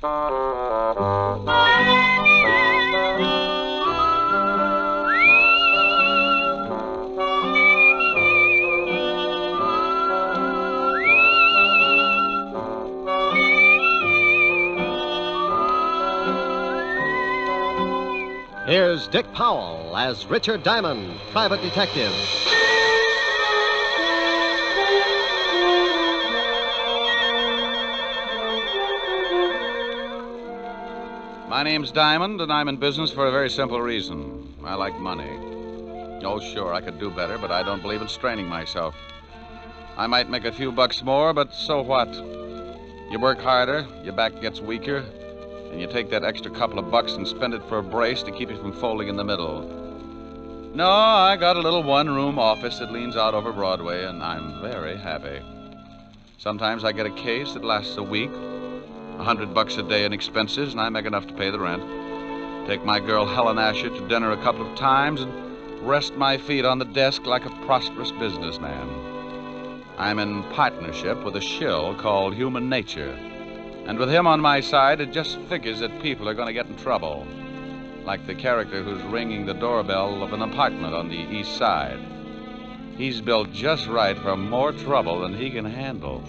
Here's Dick Powell as Richard Diamond, private detective. My name's Diamond, and I'm in business for a very simple reason. I like money. Oh, sure, I could do better, but I don't believe in straining myself. I might make a few bucks more, but so what? You work harder, your back gets weaker, and you take that extra couple of bucks and spend it for a brace to keep you from folding in the middle. No, I got a little one-room office that leans out over Broadway, and I'm very happy. Sometimes I get a case that lasts a week, $100 a day in expenses, and I make enough to pay the rent. Take my girl Helen Asher to dinner a couple of times and rest my feet on the desk like a prosperous businessman. I'm in partnership with a shill called Human Nature. And with him on my side, it just figures that people are going to get in trouble. Like the character who's ringing the doorbell of an apartment on the east side. He's built just right for more trouble than he can handle.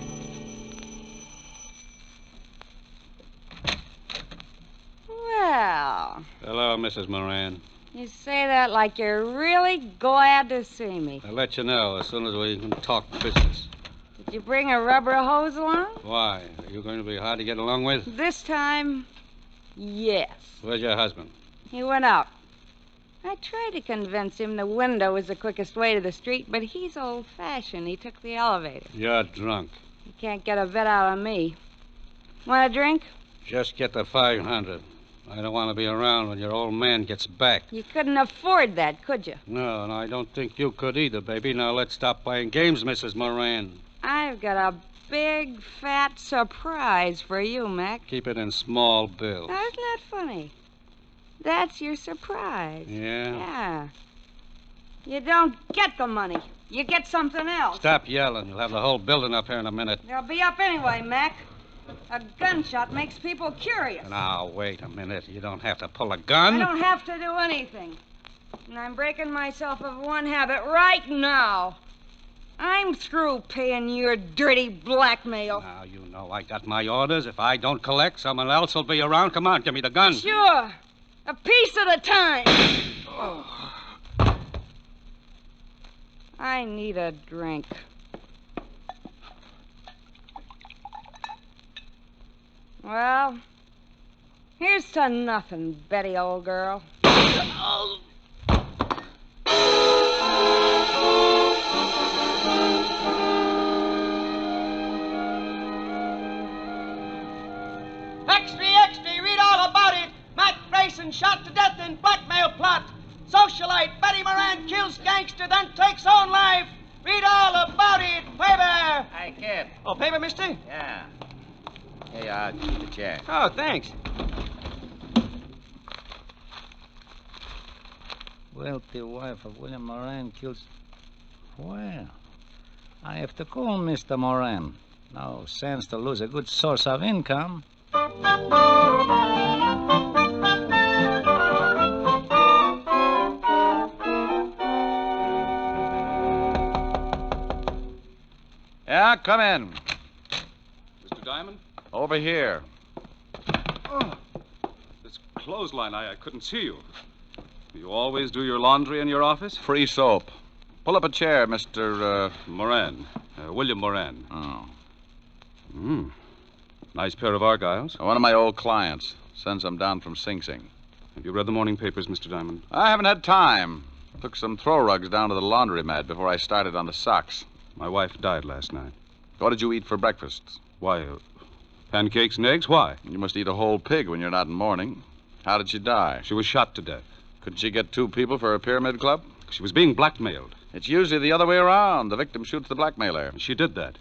Well. Hello, Mrs. Moran. You say that like you're really glad to see me. I'll let you know as soon as we can talk business. Did you bring a rubber hose along? Why? Are you going to be hard to get along with? This time, yes. Where's your husband? He went out. I tried to convince him the window was the quickest way to the street, but he's old-fashioned. He took the elevator. You're drunk. You can't get a bet out of me. Want a drink? Just get the 500. I don't want to be around when your old man gets back. You couldn't afford that, could you? No, and I don't think you could either, baby. Now let's stop playing games, Mrs. Moran. I've got a big, fat surprise for you, Mac. Keep it in small bills. That's not funny. That's your surprise. Yeah? Yeah. You don't get the money. You get something else. Stop yelling. You'll have the whole building up here in a minute. They'll be up anyway, Mac. A gunshot makes people curious. Now, wait a minute. You don't have to pull a gun. I don't have to do anything. And I'm breaking myself of one habit right now. I'm through paying your dirty blackmail. Now, you know I got my orders. If I don't collect, someone else will be around. Come on, give me the gun. Sure. A piece at a time. Oh. I need a drink. Well, here's to nothing, Betty, old girl. Extra, extra, read all about it. Mac Grayson shot to death in blackmail plot. Socialite Betty Moran kills gangster, then takes own life. Read all about it. Paper. Hey, kid. Oh, paper, mister? Yeah. Here you are. Keep the chair. Oh, thanks. Wealthy wife of William Moran kills... Well, I have to call Mr. Moran. No sense to lose a good source of income. Yeah, come in. Mr. Diamond? Over here. Oh, this clothesline, I couldn't see you. You always do your laundry in your office? Free soap. Pull up a chair, Mr. Moran. William Moran. Oh. Nice pair of Argyles. One of my old clients. Sends them down from Sing Sing. Have you read the morning papers, Mr. Diamond? I haven't had time. Took some throw rugs down to the laundromat before I started on the socks. My wife died last night. What did you eat for breakfast? Why, pancakes and eggs? Why? You must eat a whole pig when you're not in mourning. How did she die? She was shot to death. Couldn't she get 2 people for a pyramid club? She was being blackmailed. It's usually the other way around. The victim shoots the blackmailer. She did that.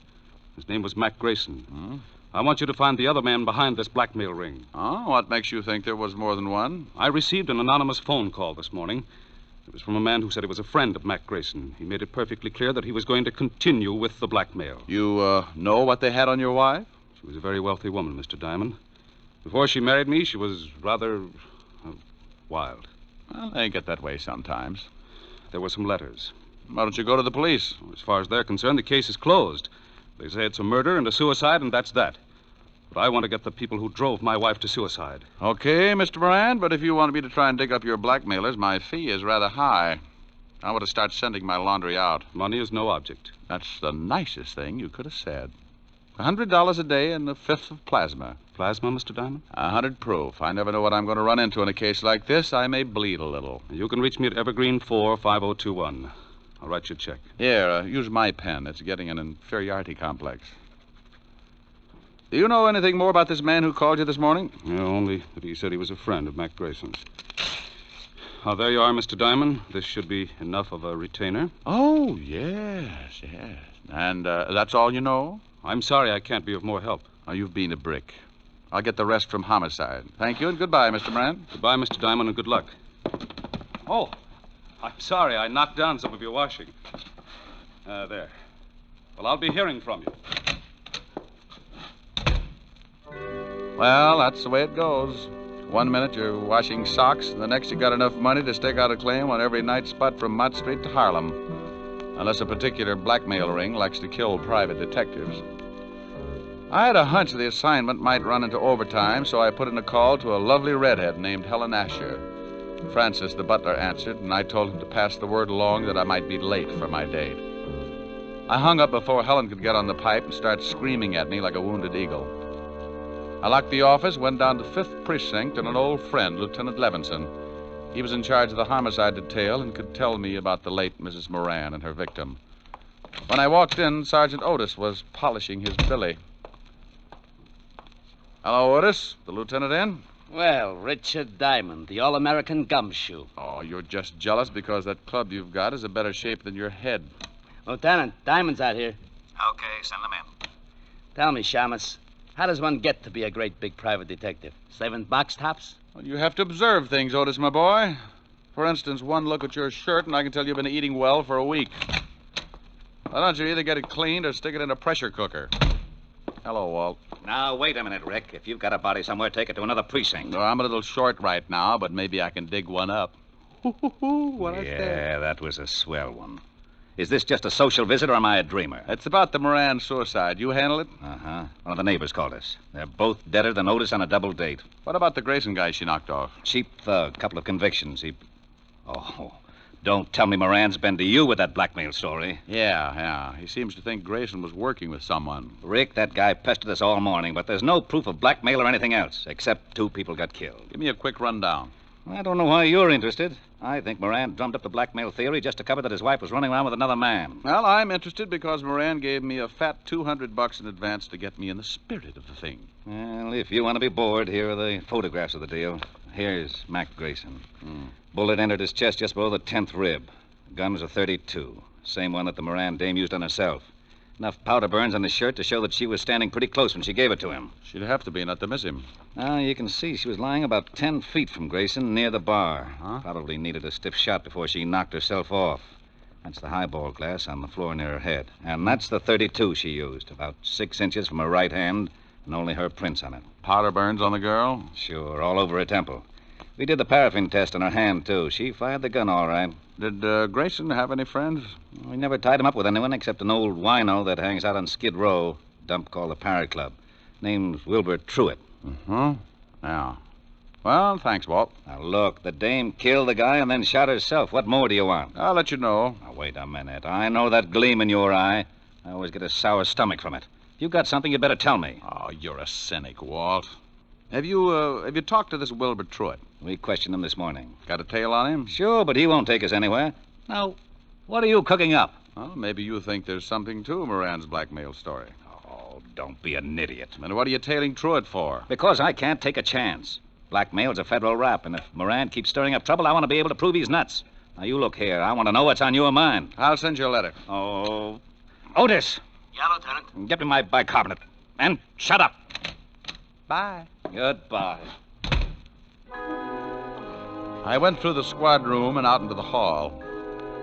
His name was Mac Grayson. I want you to find the other man behind this blackmail ring. Oh, what makes you think there was more than one? I received an anonymous phone call this morning. It was from a man who said he was a friend of Mac Grayson. He made it perfectly clear that he was going to continue with the blackmail. You know what they had on your wife? She was a very wealthy woman, Mr. Diamond. Before she married me, she was rather wild. Well, they get that way sometimes. There were some letters. Why don't you go to the police? As far as they're concerned, the case is closed. They say it's a murder and a suicide, and that's that. But I want to get the people who drove my wife to suicide. Okay, Mr. Moran, but if you want me to try and dig up your blackmailers, my fee is rather high. I want to start sending my laundry out. Money is no object. That's the nicest thing you could have said. $100 a day and a fifth of plasma. Plasma, Mr. Diamond? 100 proof. I never know what I'm going to run into in a case like this. I may bleed a little. You can reach me at Evergreen 45021. I'll write you a check. Here, use my pen. It's getting an inferiority complex. Do you know anything more about this man who called you this morning? Yeah, only that he said he was a friend of Mac Grayson's. There you are, Mr. Diamond. This should be enough of a retainer. Oh, yes. And that's all you know? I'm sorry I can't be of more help. Oh, you've been a brick. I'll get the rest from homicide. Thank you and goodbye, Mr. Moran. Goodbye, Mr. Diamond, and good luck. Oh, I'm sorry I knocked down some of your washing. There. Well, I'll be hearing from you. Well, that's the way it goes. 1 minute you're washing socks, and the next you got enough money to stake out a claim on every night spot from Mott Street to Harlem. Unless a particular blackmail ring likes to kill private detectives. I had a hunch the assignment might run into overtime, so I put in a call to a lovely redhead named Helen Asher. Francis, the butler, answered, and I told him to pass the word along that I might be late for my date. I hung up before Helen could get on the pipe and start screaming at me like a wounded eagle. I locked the office, went down to 5th Precinct, and an old friend, Lieutenant Levinson. He was in charge of the homicide detail and could tell me about the late Mrs. Moran and her victim. When I walked in, Sergeant Otis was polishing his billy. Hello, Otis. The lieutenant in? Well, Richard Diamond, the All-American gumshoe. Oh, you're just jealous because that club you've got is a better shape than your head. Lieutenant, Diamond's out here. Okay, send them in. Tell me, Shamus, how does one get to be a great big private detective? Slaving box tops? Well, you have to observe things, Otis, my boy. For instance, one look at your shirt, and I can tell you've been eating well for a week. Why don't you either get it cleaned or stick it in a pressure cooker? Hello, Walt. Now, wait a minute, Rick. If you've got a body somewhere, take it to another precinct. No, I'm a little short right now, but maybe I can dig one up. What I said. Yeah, that was a swell one. Is this just a social visit, or am I a dreamer? It's about the Moran suicide. You handle it? Uh-huh. One of the neighbors called us. They're both deader than Otis on a double date. What about the Grayson guy she knocked off? Cheap thug, couple of convictions. Oh, don't tell me Moran's been to you with that blackmail story. Yeah. He seems to think Grayson was working with someone. Rick, that guy pestered us all morning, but there's no proof of blackmail or anything else, except 2 people got killed. Give me a quick rundown. I don't know why you're interested. I think Moran drummed up the blackmail theory just to cover that his wife was running around with another man. Well, I'm interested because Moran gave me a fat $200 in advance to get me in the spirit of the thing. Well, if you want to be bored, here are the photographs of the deal. Here's Mac Grayson. Bullet entered his chest just below the 10th rib. Gun was a .32. Same one that the Moran dame used on herself. Enough powder burns on the shirt to show that she was standing pretty close when she gave it to him. She'd have to be, not to miss him. Now, you can see she was lying about 10 feet from Grayson near the bar. Huh? Probably needed a stiff shot before she knocked herself off. That's the highball glass on the floor near her head. And that's the .32 she used, about 6 inches from her right hand, and only her prints on it. Powder burns on the girl? Sure, all over her temple. We did the paraffin test on her hand, too. She fired the gun all right. Did Grayson have any friends? We never tied him up with anyone except an old wino that hangs out on Skid Row, a dump called the Parrot Club. Name's Wilbur Truitt. Yeah. Well, thanks, Walt. Now, look, the dame killed the guy and then shot herself. What more do you want? I'll let you know. Now, wait a minute. I know that gleam in your eye. I always get a sour stomach from it. If you've got something, you'd better tell me. Oh, you're a cynic, Walt. Have you talked to this Wilbur Truitt? We questioned him this morning. Got a tail on him? Sure, but he won't take us anywhere. Now, what are you cooking up? Well, maybe you think there's something to Moran's blackmail story. Oh, don't be an idiot. And what are you tailing Truitt for? Because I can't take a chance. Blackmail's a federal rap, and if Moran keeps stirring up trouble, I want to be able to prove he's nuts. Now, you look here. I want to know what's on your mind. I'll send you a letter. Oh, Otis. Yeah, Lieutenant. Get me my bicarbonate. And shut up. Bye. Goodbye. I went through the squad room and out into the hall.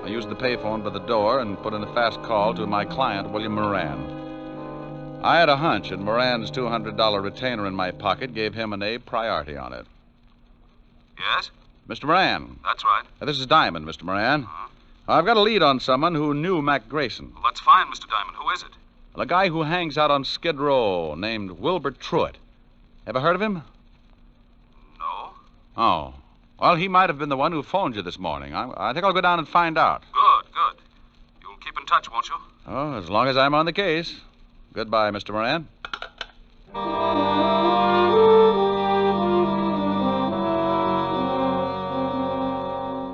I used the payphone by the door and put in a fast call to my client, William Moran. I had a hunch, and Moran's $200 retainer in my pocket gave him an A priority on it. Yes? Mr. Moran. That's right. This is Diamond, Mr. Moran. I've got a lead on someone who knew Mac Grayson. Well, that's fine, Mr. Diamond. Who is it? A guy who hangs out on Skid Row named Wilbur Truitt. Ever heard of him? No. Oh. Well, he might have been the one who phoned you this morning. I think I'll go down and find out. Good, good. You'll keep in touch, won't you? Oh, as long as I'm on the case. Goodbye, Mr. Moran.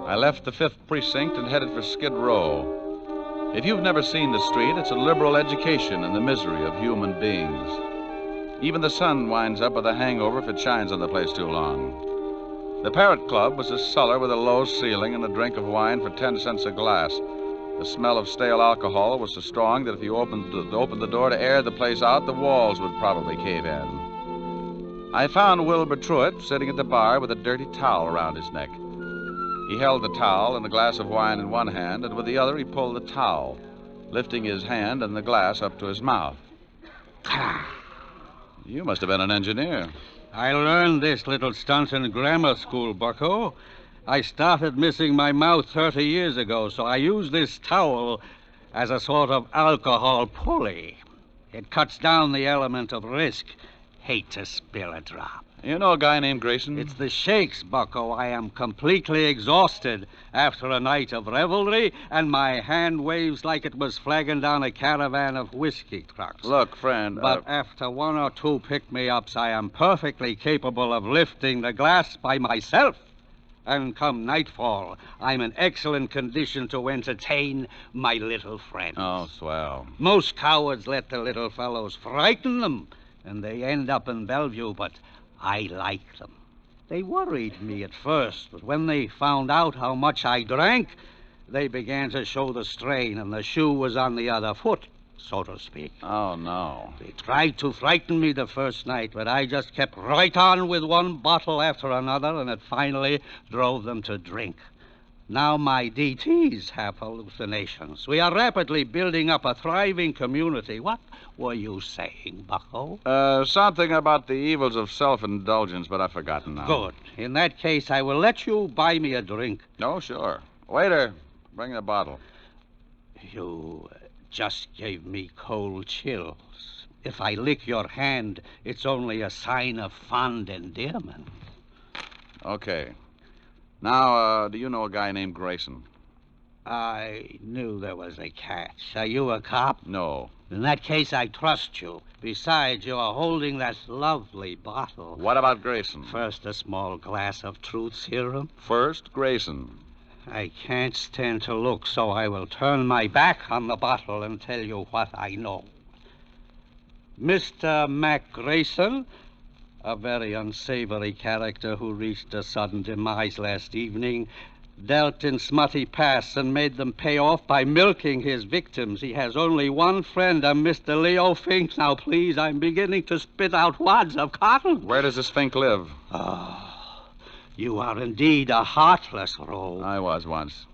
I left the 5th Precinct and headed for Skid Row. If you've never seen the street, it's a liberal education in the misery of human beings. Even the sun winds up with a hangover if it shines on the place too long. The Parrot Club was a cellar with a low ceiling and a drink of wine for 10 cents a glass. The smell of stale alcohol was so strong that if you opened the door to air the place out, the walls would probably cave in. I found Wilbur Truitt sitting at the bar with a dirty towel around his neck. He held the towel and a glass of wine in one hand, and with the other he pulled the towel, lifting his hand and the glass up to his mouth. You must have been an engineer. I learned this little stunt in grammar school, bucko. I started missing my mouth 30 years ago, so I use this towel as a sort of alcohol pulley. It cuts down the element of risk. Hate to spill a drop. You know a guy named Grayson? It's the shakes, bucko. I am completely exhausted after a night of revelry, and my hand waves like it was flagging down a caravan of whiskey trucks. Look, friend... But after 1 or 2 pick-me-ups, I am perfectly capable of lifting the glass by myself. And come nightfall, I'm in excellent condition to entertain my little friends. Oh, swell. Most cowards let the little fellows frighten them, and they end up in Bellevue, but I like them. They worried me at first, but when they found out how much I drank, they began to show the strain, and the shoe was on the other foot, so to speak. Oh, no. They tried to frighten me the first night, but I just kept right on with one bottle after another, and it finally drove them to drink. Now my DTs have hallucinations. We are rapidly building up a thriving community. What were you saying, bucko? Something about the evils of self-indulgence, but I've forgotten now. Good. In that case, I will let you buy me a drink. Oh, sure. Waiter, bring the bottle. You just gave me cold chills. If I lick your hand, it's only a sign of fond endearment. Okay. Now, do you know a guy named Grayson? I knew there was a catch. Are you a cop? No. In that case, I trust you. Besides, you are holding that lovely bottle. What about Grayson? First, a small glass of truth serum. First, Grayson. I can't stand to look, so I will turn my back on the bottle and tell you what I know. Mr. Mac Grayson, a very unsavory character who reached a sudden demise last evening, dealt in smutty pasts and made them pay off by milking his victims. He has only one friend, a Mr. Leo Fink. Now, please, I'm beginning to spit out wads of cotton. Where does this Fink live? Oh, you are indeed a heartless rogue. I was once.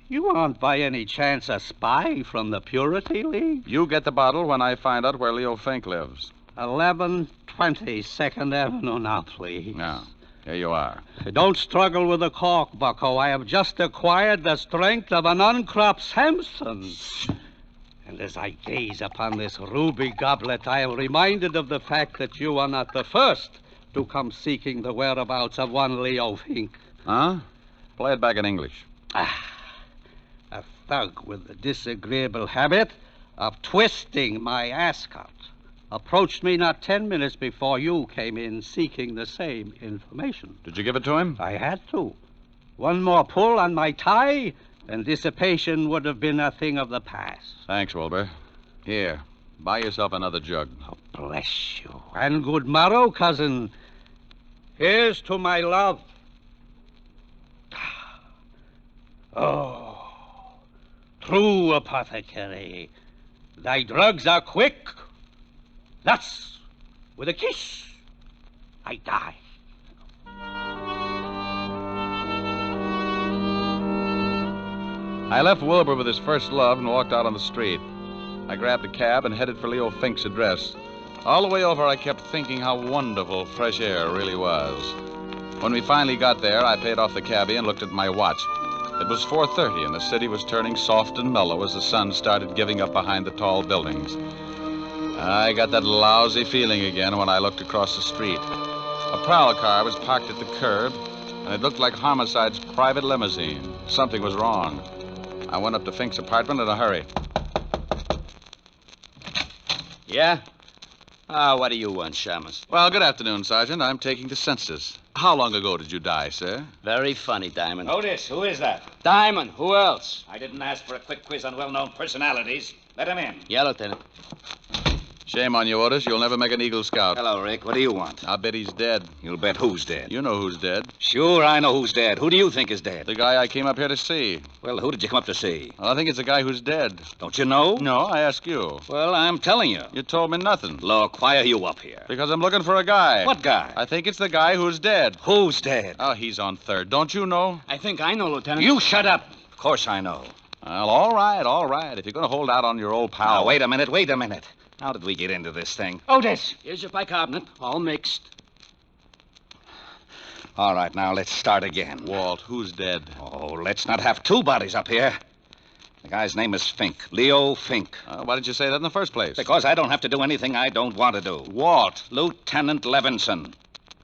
You aren't by any chance a spy from the Purity League? You get the bottle when I find out where Leo Fink lives. 1120 2nd Avenue now, please. Now, here you are. Don't struggle with the cork, bucko. I have just acquired the strength of an uncropped Samson. And as I gaze upon this ruby goblet, I am reminded of the fact that you are not the first to come seeking the whereabouts of one Leo Fink. Huh? Play it back in English. A thug with the disagreeable habit of twisting my ascot approached me not 10 minutes before you came in seeking the same information. Did you give it to him? I had to. One more pull on my tie, and dissipation would have been a thing of the past. Thanks, Wilbur. Here, buy yourself another jug. Oh, bless you. And good morrow, cousin. Here's to my love. Oh, true apothecary. Thy drugs are quick. Thus, with a kiss, I die. I left Wilbur with his first love and walked out on the street. I grabbed a cab and headed for Leo Fink's address. All the way over, I kept thinking how wonderful fresh air really was. When we finally got there, I paid off the cabbie and looked at my watch. It was 4:30, and the city was turning soft and mellow as the sun started giving up behind the tall buildings. I got that lousy feeling again when I looked across the street. A prowl car was parked at the curb, and it looked like Homicide's private limousine. Something was wrong. I went up to Fink's apartment in a hurry. Yeah? What do you want, Shamus? Well, good afternoon, Sergeant. I'm taking the census. How long ago did you die, sir? Very funny, Diamond. Otis, who is that? Diamond, who else? I didn't ask for a quick quiz on well-known personalities. Let him in. Yeah, Lieutenant. Shame on you, Otis. You'll never make an Eagle Scout. Hello, Rick. What do you want? I'll bet he's dead. You'll bet who's dead. You know who's dead. Sure, I know who's dead. Who do you think is dead? The guy I came up here to see. Well, who did you come up to see? Well, I think it's the guy who's dead. Don't you know? No, I ask you. Well, I'm telling you. You told me nothing. Look, why are you up here? Because I'm looking for a guy. What guy? I think it's the guy who's dead. Who's dead? Oh, he's on third. Don't you know? I think I know, Lieutenant. You shut up. Of course I know. Well, all right. If you're going to hold out on your old pal. Now, wait a minute. How did we get into this thing? Otis! Here's your bicarbonate, all mixed. All right, now let's start again. Walt, who's dead? Oh, let's not have two bodies up here. The guy's name is Fink, Leo Fink. Why did you say that in the first place? Because I don't have to do anything I don't want to do. Walt. Lieutenant Levinson.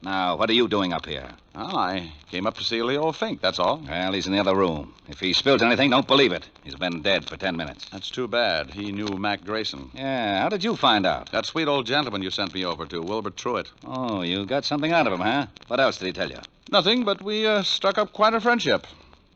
Now, what are you doing up here? Well, I came up to see Leo Fink, that's all. Well, he's in the other room. If he spills anything, don't believe it. He's been dead for 10 minutes. That's too bad. He knew Mac Grayson. Yeah, how did you find out? That sweet old gentleman you sent me over to, Wilbur Truitt. Oh, you got something out of him, huh? What else did he tell you? Nothing, but we struck up quite a friendship.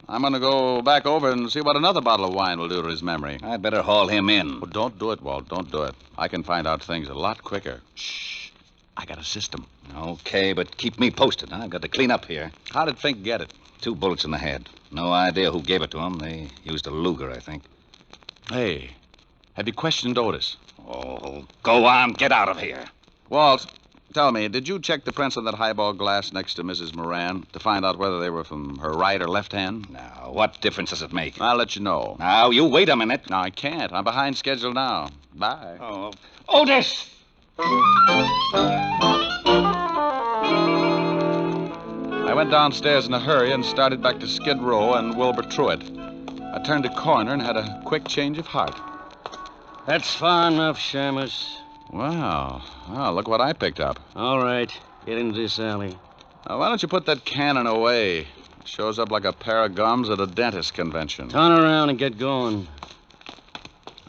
I'm going to go back over and see what another bottle of wine will do to his memory. I'd better haul him in. Well, don't do it, Walt. Don't do it. I can find out things a lot quicker. Shh. I got a system. Okay, but keep me posted. I've got to clean up here. How did Fink get it? 2 bullets in the head. No idea who gave it to him. They used a Luger, I think. Hey, have you questioned Otis? Oh, go on. Get out of here. Walt, tell me, did you check the prints on that highball glass next to Mrs. Moran to find out whether they were from her right or left hand? Now, what difference does it make? I'll let you know. Now, you wait a minute. No, I can't. I'm behind schedule now. Bye. Oh, Otis! I went downstairs in a hurry and started back to Skid Row and Wilbur Truitt. I turned a corner and had a quick change of heart. That's far enough, Shamus. Wow. Well, look what I picked up. All right, get into this alley. Now, why don't you put that cannon away? It shows up like a pair of gums at a dentist convention. Turn around and get going.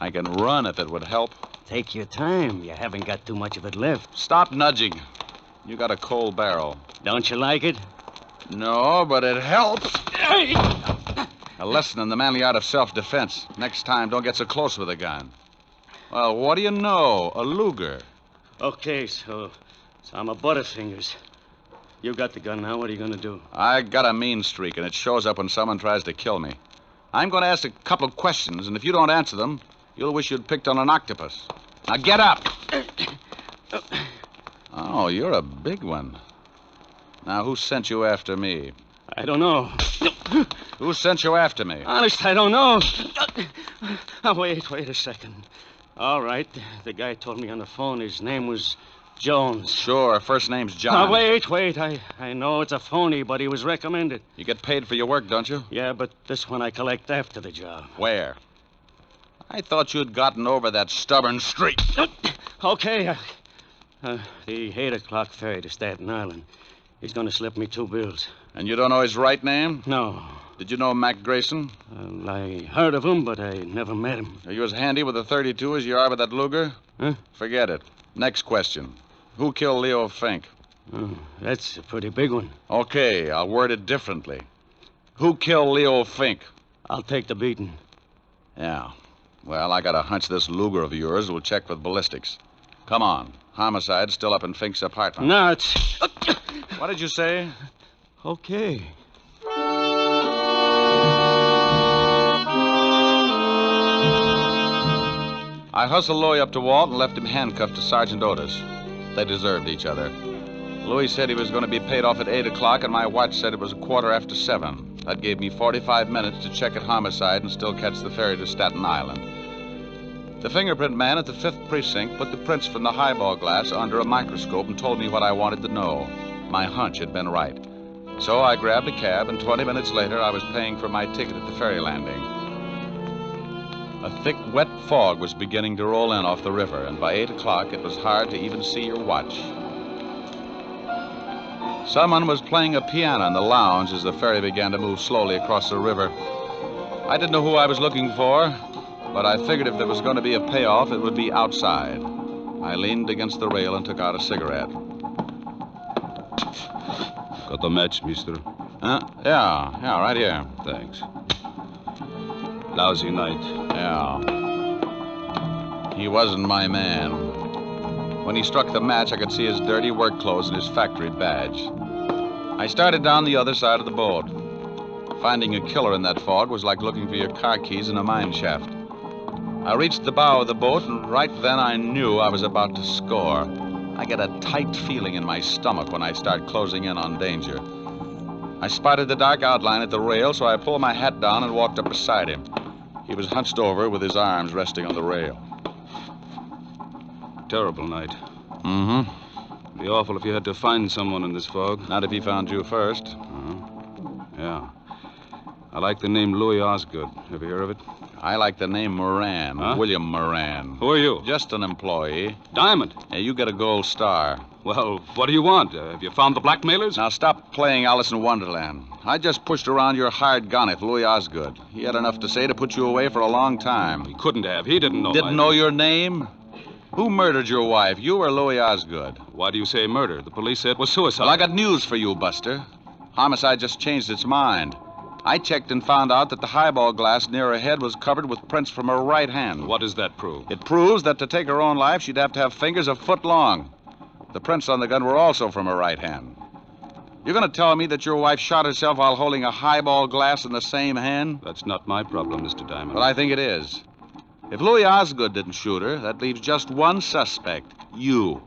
I can run if it would help. Take your time. You haven't got too much of it left. Stop nudging. You got a cold barrel. Don't you like it? No, but it helps. A lesson in the manly art of self-defense. Next time, don't get so close with a gun. Well, what do you know? A Luger. Okay, so I'm a Butterfingers. You got the gun now. What are you going to do? I got a mean streak, and it shows up when someone tries to kill me. I'm going to ask a couple of questions, and if you don't answer them, you'll wish you'd picked on an octopus. Now, get up. Oh, you're a big one. Now, who sent you after me? I don't know. Who sent you after me? Honest, I don't know. Oh, wait a second. All right, the guy told me on the phone his name was Jones. Sure, first name's John. Oh, wait. I know it's a phony, but he was recommended. You get paid for your work, don't you? Yeah, but this one I collect after the job. Where? I thought you'd gotten over that stubborn streak. Okay. The 8 o'clock ferry to Staten Island. He's going to slip me 2 bills. And you don't know his right name? No. Did you know Mac Grayson? I heard of him, but I never met him. Are you as handy with a .32 as you are with that Luger? Huh? Forget it. Next question. Who killed Leo Fink? Oh, that's a pretty big one. Okay, I'll word it differently. Who killed Leo Fink? I'll take the beating. Yeah. Well, I got a hunch this Luger of yours will check with ballistics. Come on. Homicide's still up in Fink's apartment. No, it's... What did you say? Okay. I hustled Louis up to Walt and left him handcuffed to Sergeant Otis. They deserved each other. Louis said he was going to be paid off at 8 o'clock, and my watch said it was 7:15. That gave me 45 minutes to check at Homicide and still catch the ferry to Staten Island. The fingerprint man at the 5th precinct put the prints from the highball glass under a microscope and told me what I wanted to know. My hunch had been right. So I grabbed a cab, and 20 minutes later, I was paying for my ticket at the ferry landing. A thick, wet fog was beginning to roll in off the river, and by 8 o'clock, it was hard to even see your watch. Someone was playing a piano in the lounge as the ferry began to move slowly across the river. I didn't know who I was looking for, but I figured if there was going to be a payoff, it would be outside. I leaned against the rail and took out a cigarette. Got the match, mister? Yeah, right here. Thanks. Lousy night. Yeah. He wasn't my man. When he struck the match, I could see his dirty work clothes and his factory badge. I started down the other side of the boat. Finding a killer in that fog was like looking for your car keys in a mine shaft. I reached the bow of the boat, and right then I knew I was about to score. I get a tight feeling in my stomach when I start closing in on danger. I spotted the dark outline at the rail, so I pulled my hat down and walked up beside him. He was hunched over with his arms resting on the rail. Terrible night. Mm-hmm. Be awful if you had to find someone in this fog. Not if he found you first. Yeah. I like the name Louis Osgood. Ever hear of it? I like the name Moran. Huh? William Moran. Who are you? Just an employee. Diamond. Yeah, you get a gold star. Well, what do you want? Have you found the blackmailers? Now stop playing Alice in Wonderland. I just pushed around your hired gunner, Louis Osgood. He had enough to say to put you away for a long time. He couldn't have. He didn't know. Didn't know your name? Who murdered your wife, you or Louis Osgood? Why do you say murder? The police said it was suicide. Well, I got news for you, Buster. Homicide just changed its mind. I checked and found out that the highball glass near her head was covered with prints from her right hand. What does that prove? It proves that to take her own life, she'd have to have fingers a foot long. The prints on the gun were also from her right hand. You're going to tell me that your wife shot herself while holding a highball glass in the same hand? That's not my problem, Mr. Diamond. Well, I think it is. If Louis Osgood didn't shoot her, that leaves just one suspect, you.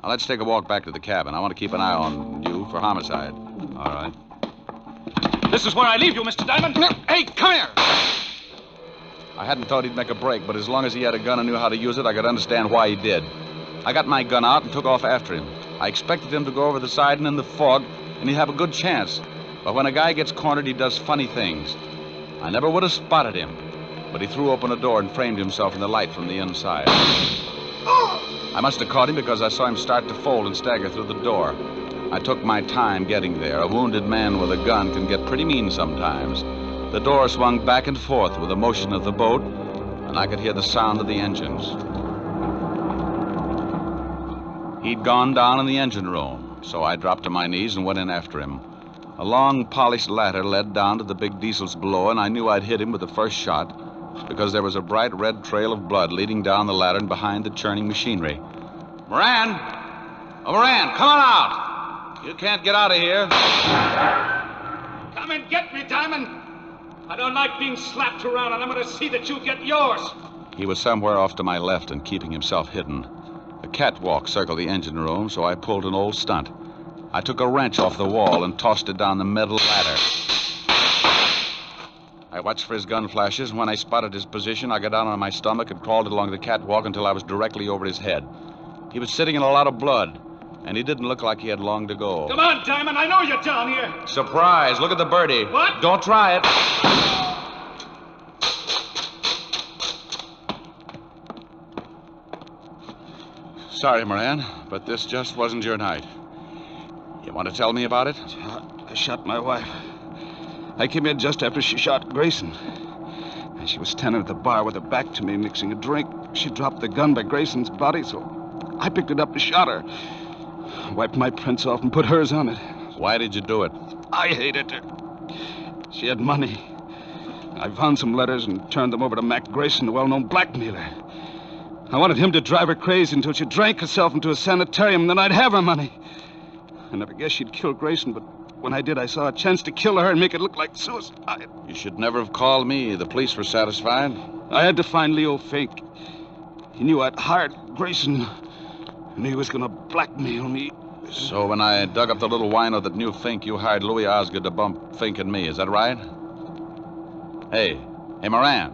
Now, let's take a walk back to the cabin. I want to keep an eye on you for homicide. All right. This is where I leave you, Mr. Diamond. Hey, come here! I hadn't thought he'd make a break, but as long as he had a gun and knew how to use it, I could understand why he did. I got my gun out and took off after him. I expected him to go over the side and in the fog, and he'd have a good chance. But when a guy gets cornered, he does funny things. I never would have spotted him, but he threw open a door and framed himself in the light from the inside. I must have caught him because I saw him start to fold and stagger through the door. I took my time getting there. A wounded man with a gun can get pretty mean sometimes. The door swung back and forth with the motion of the boat, and I could hear the sound of the engines. He'd gone down in the engine room, so I dropped to my knees and went in after him. A long, polished ladder led down to the big diesels below, and I knew I'd hit him with the first shot because there was a bright red trail of blood leading down the ladder and behind the churning machinery. Moran! Oh, Moran, come on out! You can't get out of here. Come and get me, Diamond. I don't like being slapped around, and I'm going to see that you get yours. He was somewhere off to my left and keeping himself hidden. A catwalk circled the engine room, so I pulled an old stunt. I took a wrench off the wall and tossed it down the metal ladder. I watched for his gun flashes, and when I spotted his position, I got down on my stomach and crawled along the catwalk until I was directly over his head. He was sitting in a lot of blood, and he didn't look like he had long to go. Come on, Diamond. I know you're down here. Surprise. Look at the birdie. What? Don't try it. Sorry, Moran, but this just wasn't your night. You want to tell me about it? I shot my wife. I came in just after she shot Grayson. And she was standing at the bar with her back to me, mixing a drink. She dropped the gun by Grayson's body, so I picked it up and shot her. Wiped my prints off and put hers on it. Why did you do it? I hated her. She had money. I found some letters and turned them over to Mac Grayson, the well-known blackmailer. I wanted him to drive her crazy until she drank herself into a sanitarium, and then I'd have her money. I never guessed she'd kill Grayson, but when I did, I saw a chance to kill her and make it look like suicide. You should never have called me. The police were satisfied. I had to find Leo Fink. He knew I'd hired Grayson, and he was going to blackmail me. So when I dug up the little wino that knew Fink, you hired Louis Osgood to bump Fink and me. Is that right? Hey, Moran.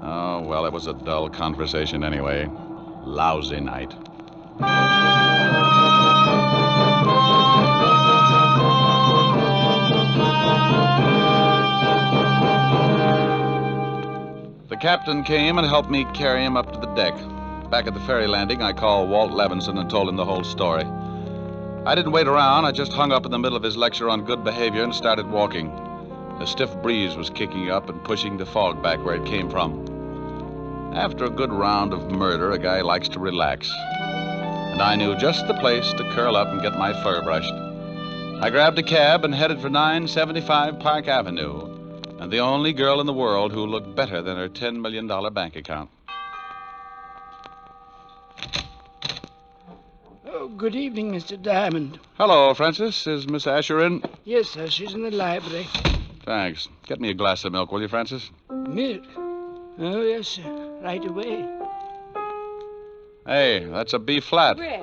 Oh, well, it was a dull conversation anyway. Lousy night. The captain came and helped me carry him up to the deck. Back at the ferry landing, I called Walt Levinson and told him the whole story. I didn't wait around. I just hung up in the middle of his lecture on good behavior and started walking. A stiff breeze was kicking up and pushing the fog back where it came from. After a good round of murder, a guy likes to relax. And I knew just the place to curl up and get my fur brushed. I grabbed a cab and headed for 975 Park Avenue, and the only girl in the world who looked better than her $10 million bank account. Oh, good evening, Mr. Diamond. Hello, Francis. Is Miss Asher in? Yes, sir, she's in the library. Thanks. Get me a glass of milk, will you, Francis? Milk? Oh, yes, sir. Right away. Hey, that's a B flat. Rick,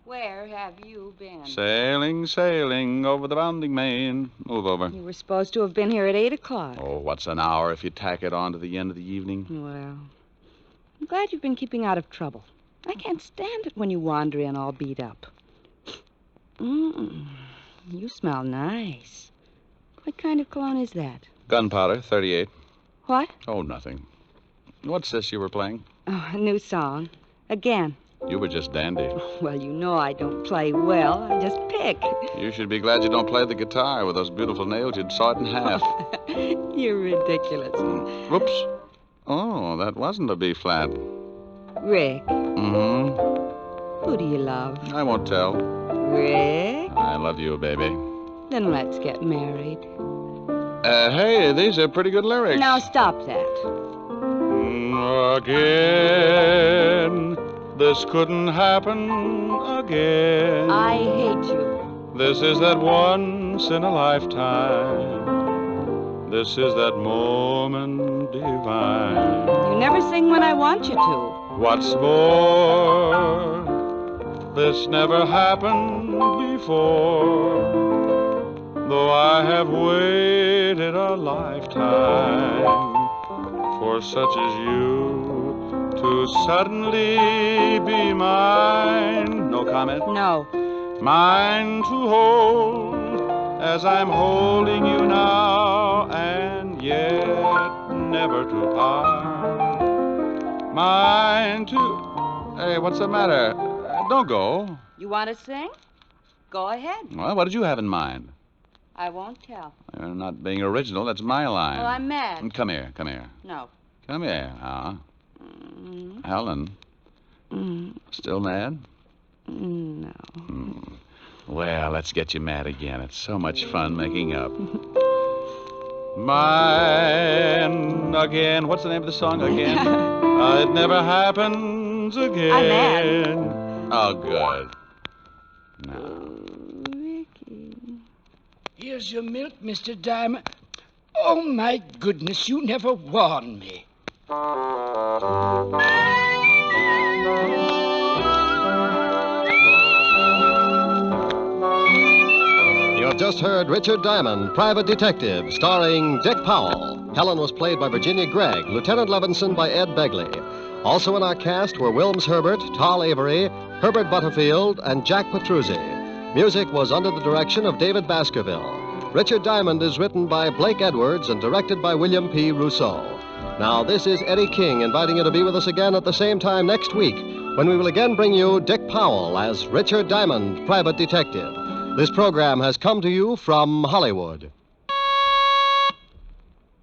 where have you been? Sailing, sailing over the bounding main. Move over. You were supposed to have been here at 8 o'clock. Oh, what's an hour if you tack it on to the end of the evening? Well, I'm glad you've been keeping out of trouble. I can't stand it when you wander in all beat up. You smell nice. What kind of cologne is that? Gunpowder, 38. What? Oh, nothing. What's this you were playing? Oh, a new song. Again. You were just dandy. Well, you know I don't play well. I just pick. You should be glad you don't play the guitar. With those beautiful nails, you'd saw it in half. You're ridiculous. Whoops. Oh, that wasn't a B flat. Rick, Mm-hmm. who do you love? I won't tell. Rick? I love you, baby. Then let's get married. Hey, these are pretty good lyrics. Now stop that. Again, this couldn't happen again. I hate you. This is that once in a lifetime. This is that moment divine. You never sing when I want you to. What's more, this never happened before. Though I have waited a lifetime for such as you to suddenly be mine. No comment? No. Mine to hold as I'm holding you now, and yet never to part. Mine to... Hey, what's the matter? Don't go. You want to sing? Go ahead. Well, what did you have in mind? I won't tell. You're not being original. That's my line. Well, I'm mad. Come here, come here. No. Come here, Helen. Still mad? No. Well, let's get you mad again. It's so much fun making up. Mine again. What's the name of the song again? It never happens again. I'm mad. Oh, good. No. Ricky. Here's your milk, Mr. Diamond. Oh, my goodness, you never warned me. You have just heard Richard Diamond, Private Detective, starring Dick Powell. Helen was played by Virginia Gregg, Lieutenant Levinson by Ed Begley. Also in our cast were Wilms Herbert, Tal Avery, Herbert Butterfield, and Jack Petruzzi. Music was under the direction of David Baskerville. Richard Diamond is written by Blake Edwards and directed by William P. Rousseau. Now, this is Eddie King inviting you to be with us again at the same time next week, when we will again bring you Dick Powell as Richard Diamond, Private Detective. This program has come to you from Hollywood.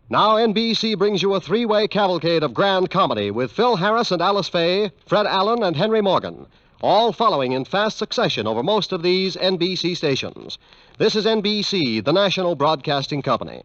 Now NBC brings you a three-way cavalcade of grand comedy with Phil Harris and Alice Faye, Fred Allen and Henry Morgan, all following in fast succession over most of these NBC stations. This is NBC, the national broadcasting company.